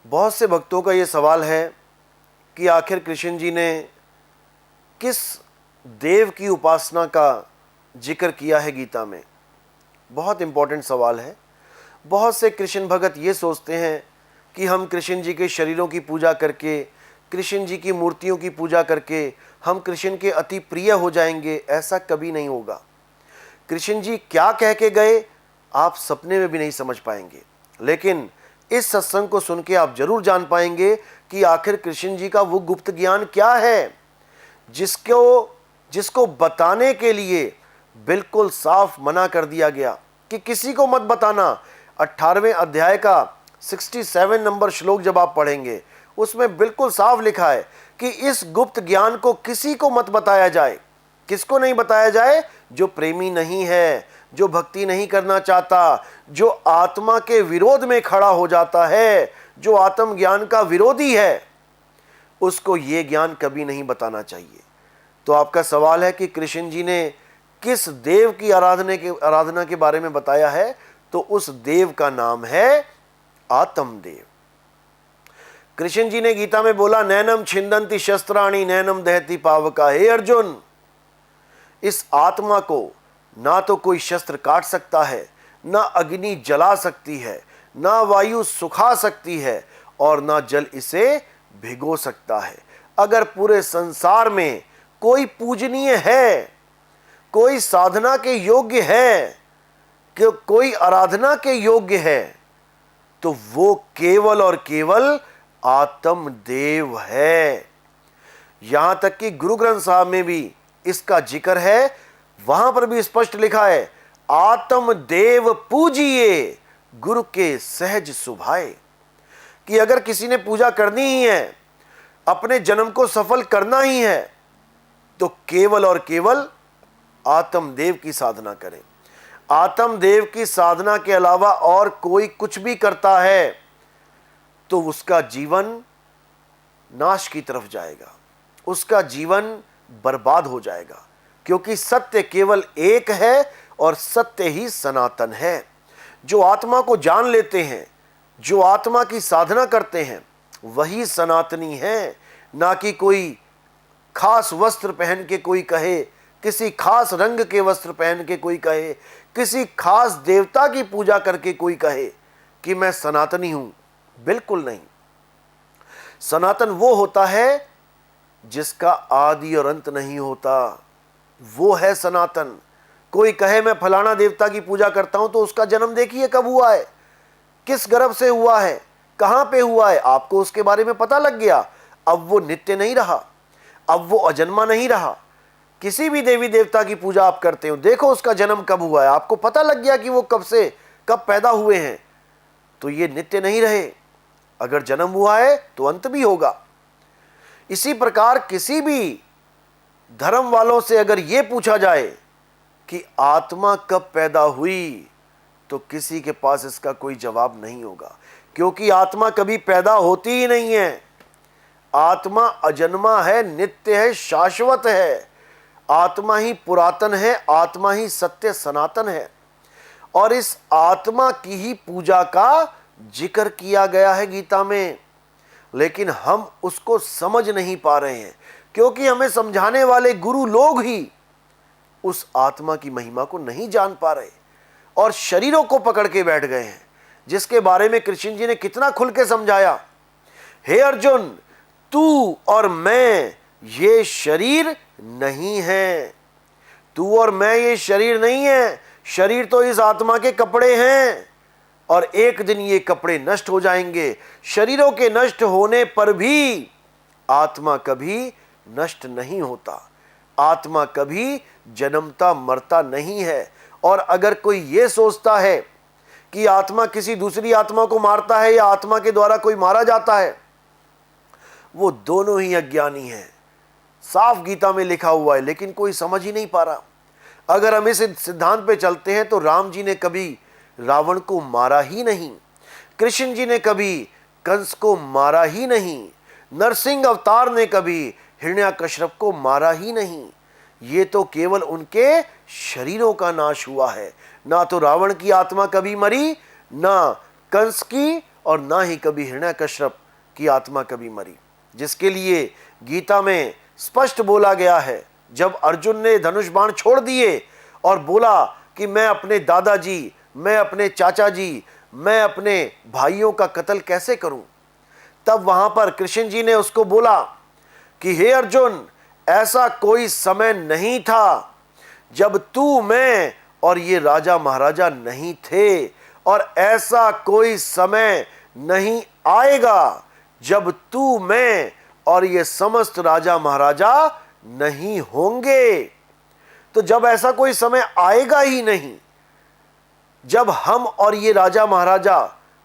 बहुत से भक्तों का ये सवाल है कि आखिर कृष्ण जी ने किस देव की उपासना का जिक्र किया है गीता में। बहुत इंपॉर्टेंट सवाल है। बहुत से कृष्ण भगत ये सोचते हैं कि हम कृष्ण जी के शरीरों की पूजा करके, कृष्ण जी की मूर्तियों की पूजा करके हम कृष्ण के अति प्रिय हो जाएंगे। ऐसा कभी नहीं होगा। कृष्ण जी क्या कह के गए आप सपने में भी नहीं समझ पाएंगे, लेकिन इस सत्संग को सुन के आप जरूर जान पाएंगे कि आखिर कृष्ण जी का वो गुप्त ज्ञान क्या है जिसको बताने के लिए बिल्कुल साफ मना कर दिया गया कि किसी को मत बताना। 18वें अध्याय का 67 नंबर श्लोक जब आप पढ़ेंगे उसमें बिल्कुल साफ लिखा है कि इस गुप्त ज्ञान को किसी को मत बताया जाए। किसको नहीं बताया जाए? जो प्रेमी नहीं है, जो भक्ति नहीं करना चाहता, जो आत्मा के विरोध में खड़ा हो जाता है, जो आत्मज्ञान का विरोधी है, उसको ये ज्ञान कभी नहीं बताना चाहिए। तो आपका सवाल है कि कृष्ण जी ने किस देव की आराधना के बारे में बताया है, तो उस देव का नाम है आत्मदेव। कृष्ण जी ने गीता में बोला, नैनम छिंदंती शस्त्राणी नैनम दहती पावका। हे अर्जुन, इस आत्मा को ना तो कोई शस्त्र काट सकता है, ना अग्नि जला सकती है, ना वायु सुखा सकती है और ना जल इसे भिगो सकता है। अगर पूरे संसार में कोई पूजनीय है, कोई साधना के योग्य है, कि कोई आराधना के योग्य है, तो वो केवल और केवल आत्मदेव है। यहां तक कि गुरु ग्रंथ साहब में भी इसका जिक्र है। वहां पर भी स्पष्ट लिखा है, आत्मदेव पूजिए गुरु के सहज सुभाए। कि अगर किसी ने पूजा करनी ही है, अपने जन्म को सफल करना ही है, तो केवल और केवल आत्मदेव की साधना करें। आत्मदेव की साधना के अलावा और कोई कुछ भी करता है तो उसका जीवन नाश की तरफ जाएगा, उसका जीवन बर्बाद हो जाएगा। क्योंकि सत्य केवल एक है और सत्य ही सनातन है। जो आत्मा को जान लेते हैं, जो आत्मा की साधना करते हैं, वही सनातनी है। ना कि कोई खास वस्त्र पहन के कोई कहे, किसी खास रंग के वस्त्र पहन के कोई कहे, किसी खास देवता की पूजा करके कोई कहे कि मैं सनातनी हूं। बिल्कुल नहीं। सनातन वो होता है जिसका आदि और अंत नहीं होता, वो है सनातन। कोई कहे मैं फलाना देवता की पूजा करता हूं, तो उसका जन्म देखिए कब हुआ है, किस गर्भ से हुआ है, कहां पे हुआ है, आपको उसके बारे में पता लग गया। अब वो नित्य नहीं रहा, अब वो अजन्मा नहीं रहा। किसी भी देवी देवता की पूजा आप करते हो, देखो उसका जन्म कब हुआ है, आपको पता लग गया कि वो कब पैदा हुए हैं, तो ये नित्य नहीं रहे। अगर जन्म हुआ है तो अंत भी होगा। इसी प्रकार किसी भी धर्म वालों से अगर यह पूछा जाए कि आत्मा कब पैदा हुई, तो किसी के पास इसका कोई जवाब नहीं होगा। क्योंकि आत्मा कभी पैदा होती ही नहीं है। आत्मा अजन्मा है, नित्य है, शाश्वत है। आत्मा ही पुरातन है, आत्मा ही सत्य सनातन है। और इस आत्मा की ही पूजा का जिक्र किया गया है गीता में, लेकिन हम उसको समझ नहीं पा रहे हैं, क्योंकि हमें समझाने वाले गुरु लोग ही उस आत्मा की महिमा को नहीं जान पा रहे और शरीरों को पकड़ के बैठ गए हैं, जिसके बारे में कृष्ण जी ने कितना खुल के समझाया। हे अर्जुन, तू और मैं ये शरीर नहीं है, तू और मैं ये शरीर नहीं है। शरीर तो इस आत्मा के कपड़े हैं और एक दिन ये कपड़े नष्ट हो जाएंगे। शरीरों के नष्ट होने पर भी आत्मा कभी नष्ट नहीं होता, आत्मा कभी जन्मता मरता नहीं है। और अगर कोई ये सोचता है कि आत्मा किसी दूसरी आत्मा को मारता है या आत्मा के द्वारा कोई मारा जाता है, वो दोनों ही अज्ञानी है। साफ गीता में लिखा हुआ है, लेकिन कोई समझ ही नहीं पा रहा। अगर हम इस सिद्धांत पे चलते हैं तो राम जी ने कभी रावण को मारा ही नहीं, कृष्ण जी ने कभी कंस को मारा ही नहीं, नरसिंह अवतार ने कभी हिरण्याकश्यप को मारा ही नहीं। ये तो केवल उनके शरीरों का नाश हुआ है। ना तो रावण की आत्मा कभी मरी, ना कंस की और ना ही कभी हिरण्यकश्यप की आत्मा कभी मरी, जिसके लिए गीता में स्पष्ट बोला गया है। जब अर्जुन ने धनुष बाण छोड़ दिए और बोला कि मैं अपने दादाजी, मैं अपने चाचा जी, मैं अपने भाइयों का कत्ल कैसे करूं, तब वहां पर कृष्ण जी ने उसको बोला कि हे अर्जुन, ऐसा कोई समय नहीं था जब तू, मैं और ये राजा महाराजा नहीं थे, और ऐसा कोई समय नहीं आएगा जब तू, मैं और ये समस्त राजा महाराजा नहीं होंगे। तो जब ऐसा कोई समय आएगा ही नहीं, जब हम और ये राजा महाराजा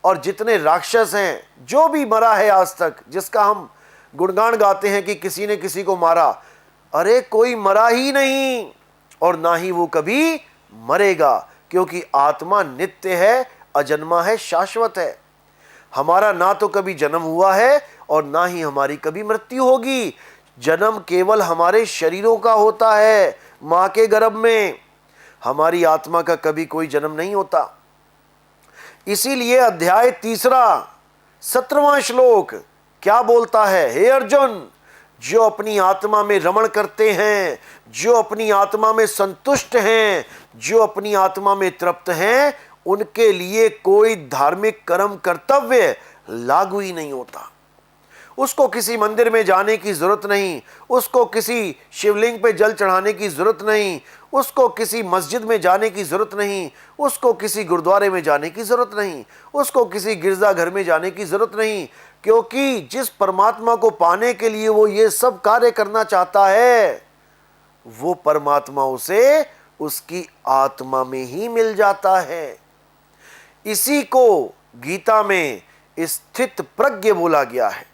और जितने राक्षस हैं, जो भी मरा है आज तक, जिसका हम गुणगान गाते हैं कि किसी ने किसी को मारा, अरे कोई मरा ही नहीं और ना ही वो कभी मरेगा, क्योंकि आत्मा नित्य है, अजन्मा है, शाश्वत है। हमारा ना तो कभी जन्म हुआ है और ना ही हमारी कभी मृत्यु होगी। जन्म केवल हमारे शरीरों का होता है मां के गर्भ में, हमारी आत्मा का कभी कोई जन्म नहीं होता। इसीलिए अध्याय 3 17वां श्लोक क्या बोलता है? हे अर्जुन, जो अपनी आत्मा में रमण करते हैं, जो अपनी आत्मा में संतुष्ट हैं, जो अपनी आत्मा में तृप्त हैं, उनके लिए कोई धार्मिक कर्म कर्तव्य लागू ही नहीं होता। उसको किसी मंदिर में जाने की जरूरत नहीं, उसको किसी शिवलिंग पे जल चढ़ाने की जरूरत नहीं, उसको किसी मस्जिद में जाने की जरूरत नहीं, उसको किसी गुरुद्वारे में जाने की जरूरत नहीं, उसको किसी गिरजाघर में जाने की जरूरत नहीं, क्योंकि जिस परमात्मा को पाने के लिए वो ये सब कार्य करना चाहता है, वो परमात्मा उसे उसकी आत्मा में ही मिल जाता है। इसी को गीता में स्थित प्रज्ञ बोला गया है,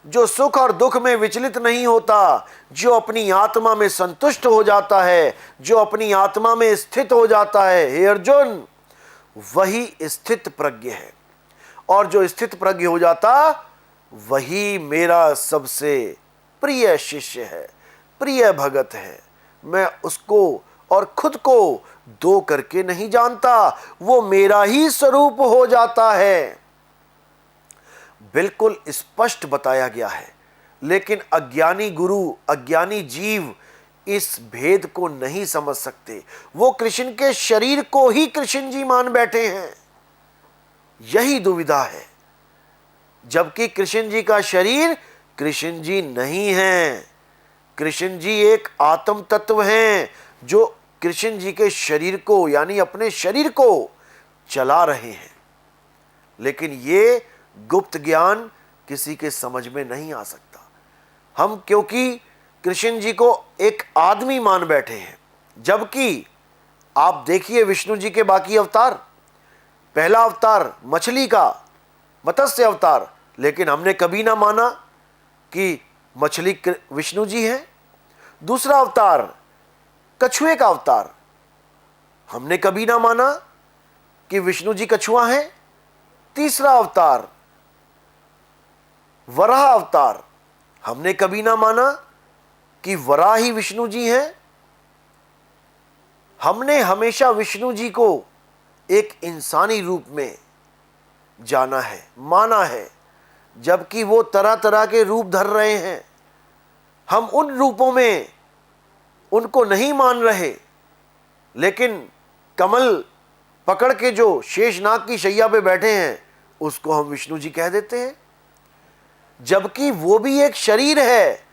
जो सुख और दुख में विचलित नहीं होता, जो अपनी आत्मा में संतुष्ट हो जाता है, जो अपनी आत्मा में स्थित हो जाता है। हे अर्जुन, वही स्थित प्रज्ञ है, और जो स्थित प्रज्ञ हो जाता वही मेरा सबसे प्रिय शिष्य है, प्रिय भगत है। मैं उसको और खुद को दो करके नहीं जानता, वो मेरा ही स्वरूप हो जाता है। बिल्कुल स्पष्ट बताया गया है, लेकिन अज्ञानी गुरु, अज्ञानी जीव इस भेद को नहीं समझ सकते। वो कृष्ण के शरीर को ही कृष्ण जी मान बैठे हैं, यही दुविधा है, जबकि कृष्ण जी का शरीर कृष्ण जी नहीं है। कृष्ण जी एक आत्म तत्व हैं जो कृष्ण जी के शरीर को, यानी अपने शरीर को चला रहे हैं। लेकिन ये गुप्त ज्ञान किसी के समझ में नहीं आ सकता। हम क्योंकि कृष्ण जी को एक आदमी मान बैठे हैं, जबकि आप देखिए विष्णु जी के बाकी अवतार, पहला अवतार मछली का, मत्स्य अवतार, लेकिन हमने कभी ना माना कि मछली विष्णु जी हैं। दूसरा अवतार कछुए का अवतार, हमने कभी ना माना कि विष्णु जी कछुआ हैं। तीसरा अवतार वराह अवतार, हमने कभी ना माना कि वराह ही विष्णु जी हैं। हमने हमेशा विष्णु जी को एक इंसानी रूप में जाना है, माना है, जबकि वो तरह तरह के रूप धर रहे हैं। हम उन रूपों में उनको नहीं मान रहे, लेकिन कमल पकड़ के जो शेषनाग की शैया पे बैठे हैं उसको हम विष्णु जी कह देते हैं, जबकि वो भी एक शरीर है।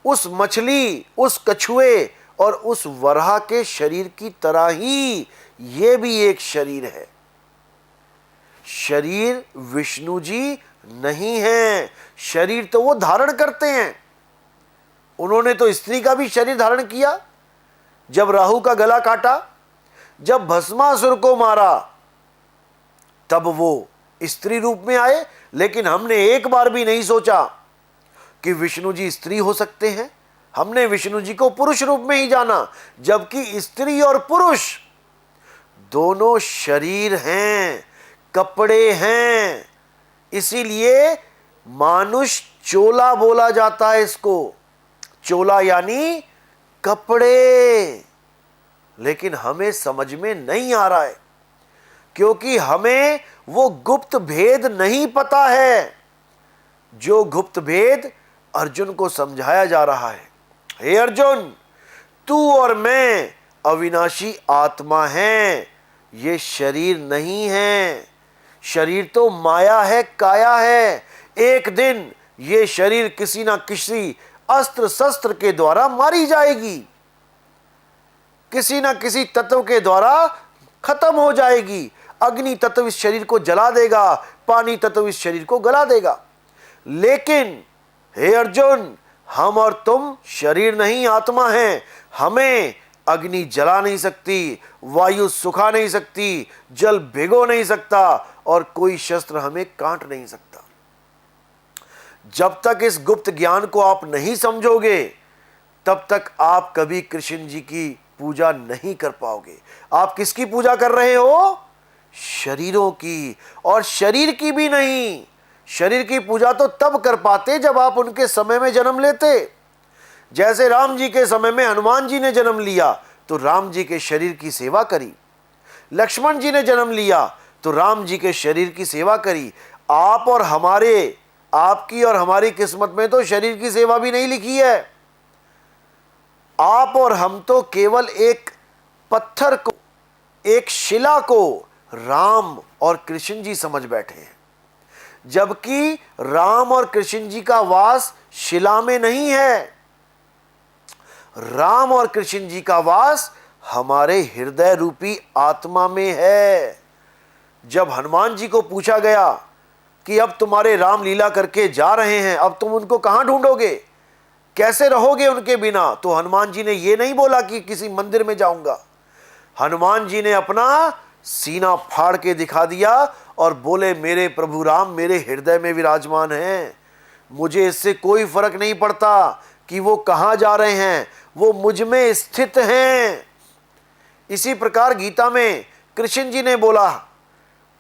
उस मछली, उस कछुए और उस वराह के शरीर की तरह ही ये भी एक शरीर है। शरीर विष्णु जी नहीं है, शरीर तो वो धारण करते हैं। उन्होंने तो स्त्री का भी शरीर धारण किया, जब राहु का गला काटा, जब भस्मासुर को मारा, तब वो स्त्री रूप में आए। लेकिन हमने एक बार भी नहीं सोचा कि विष्णु जी स्त्री हो सकते हैं। हमने विष्णु जी को पुरुष रूप में ही जाना, जबकि स्त्री और पुरुष दोनों शरीर हैं, कपड़े हैं। इसीलिए मानुष चोला बोला जाता है इसको, चोला यानी कपड़े। लेकिन हमें समझ में नहीं आ रहा है, क्योंकि हमें वो गुप्त भेद नहीं पता है, जो गुप्त भेद अर्जुन को समझाया जा रहा है। हे अर्जुन, तू और मैं अविनाशी आत्मा हैं, ये शरीर नहीं है। शरीर तो माया है, काया है। एक दिन ये शरीर किसी ना किसी अस्त्र शस्त्र के द्वारा मारी जाएगी, किसी ना किसी तत्व के द्वारा खत्म हो जाएगी। अग्नि तत्व इस शरीर को जला देगा, पानी तत्व इस शरीर को गला देगा। लेकिन हे अर्जुन, हम और तुम शरीर नहीं, आत्मा हैं। हमें अग्नि जला नहीं सकती, वायु सुखा नहीं सकती, जल भिगो नहीं सकता, और कोई शस्त्र हमें काट नहीं सकता। जब तक इस गुप्त ज्ञान को आप नहीं समझोगे, तब तक आप कभी कृष्ण जी की पूजा नहीं कर पाओगे। आप किसकी पूजा कर रहे हो? शरीरों की, और शरीर की भी नहीं। शरीर की पूजा तो तब कर पाते जब आप उनके समय में जन्म लेते। जैसे राम जी के समय में हनुमान जी ने जन्म लिया तो राम जी के शरीर की सेवा करी, लक्ष्मण जी ने जन्म लिया तो राम जी के शरीर की सेवा करी। आप और हमारे, आपकी और हमारी किस्मत में तो शरीर की सेवा भी नहीं लिखी है। आप और हम तो केवल एक पत्थर को, एक शिला को राम और कृष्ण जी समझ बैठे हैं, जबकि राम और कृष्ण जी का वास शिला में नहीं है। राम और कृष्ण जी का वास हमारे हृदय रूपी आत्मा में है। जब हनुमान जी को पूछा गया कि अब तुम्हारे राम लीला करके जा रहे हैं, अब तुम उनको कहां ढूंढोगे, कैसे रहोगे उनके बिना, तो हनुमान जी ने यह नहीं बोला कि किसी मंदिर में जाऊंगा। हनुमान जी ने अपना सीना फाड़ के दिखा दिया और बोले, मेरे प्रभु राम मेरे हृदय में विराजमान हैं। मुझे इससे कोई फर्क नहीं पड़ता कि वो कहां जा रहे हैं, वो मुझ में स्थित हैं। इसी प्रकार गीता में कृष्ण जी ने बोला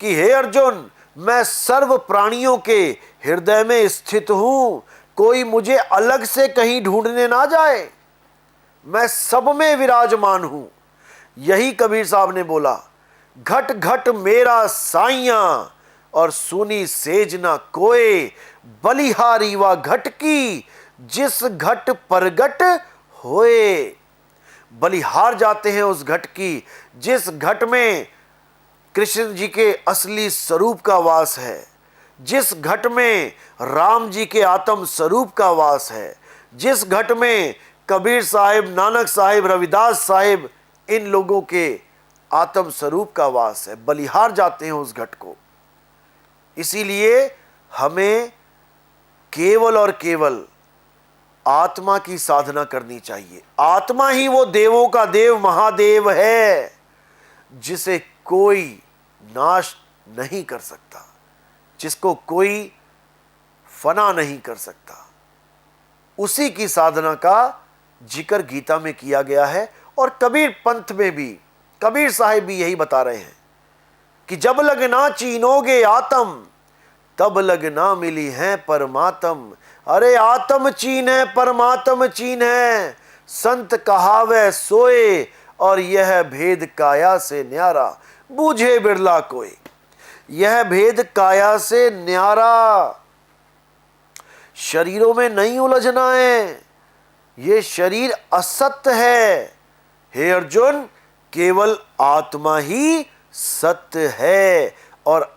कि हे अर्जुन, मैं सर्व प्राणियों के हृदय में स्थित हूं, कोई मुझे अलग से कहीं ढूंढने ना जाए, मैं सब में विराजमान हूं। यही कबीर साहब ने बोला, घट घट मेरा साइया और सुनी सेज ना कोय, बलिहारी व घट की जिस घट परगट होए। बलिहार जाते हैं उस घट की जिस घट में कृष्ण जी के असली स्वरूप का वास है, जिस घट में राम जी के आत्म स्वरूप का वास है, जिस घट में कबीर साहिब, नानक साहिब, रविदास साहिब, इन लोगों के आत्म स्वरूप का वास है। बलिहार जाते हैं उस घट को। इसीलिए हमें केवल और केवल आत्मा की साधना करनी चाहिए। आत्मा ही वो देवों का देव महादेव है, जिसे कोई नाश नहीं कर सकता, जिसको कोई फना नहीं कर सकता। उसी की साधना का जिक्र गीता में किया गया है। और कबीर पंथ में भी कबीर साहिब भी यही बता रहे हैं कि जब लग ना चीनोगे आत्म, तब लग ना मिली है परमात्म। अरे आत्म चीन है, परमात्म चीन है, संत कहावे सोए, और यह भेद काया से न्यारा, बूझे बिरला कोई। यह भेद काया से न्यारा, शरीरों में नहीं उलझना है। ये शरीर असत्य है। हे अर्जुन, केवल आत्मा ही सत्य है, और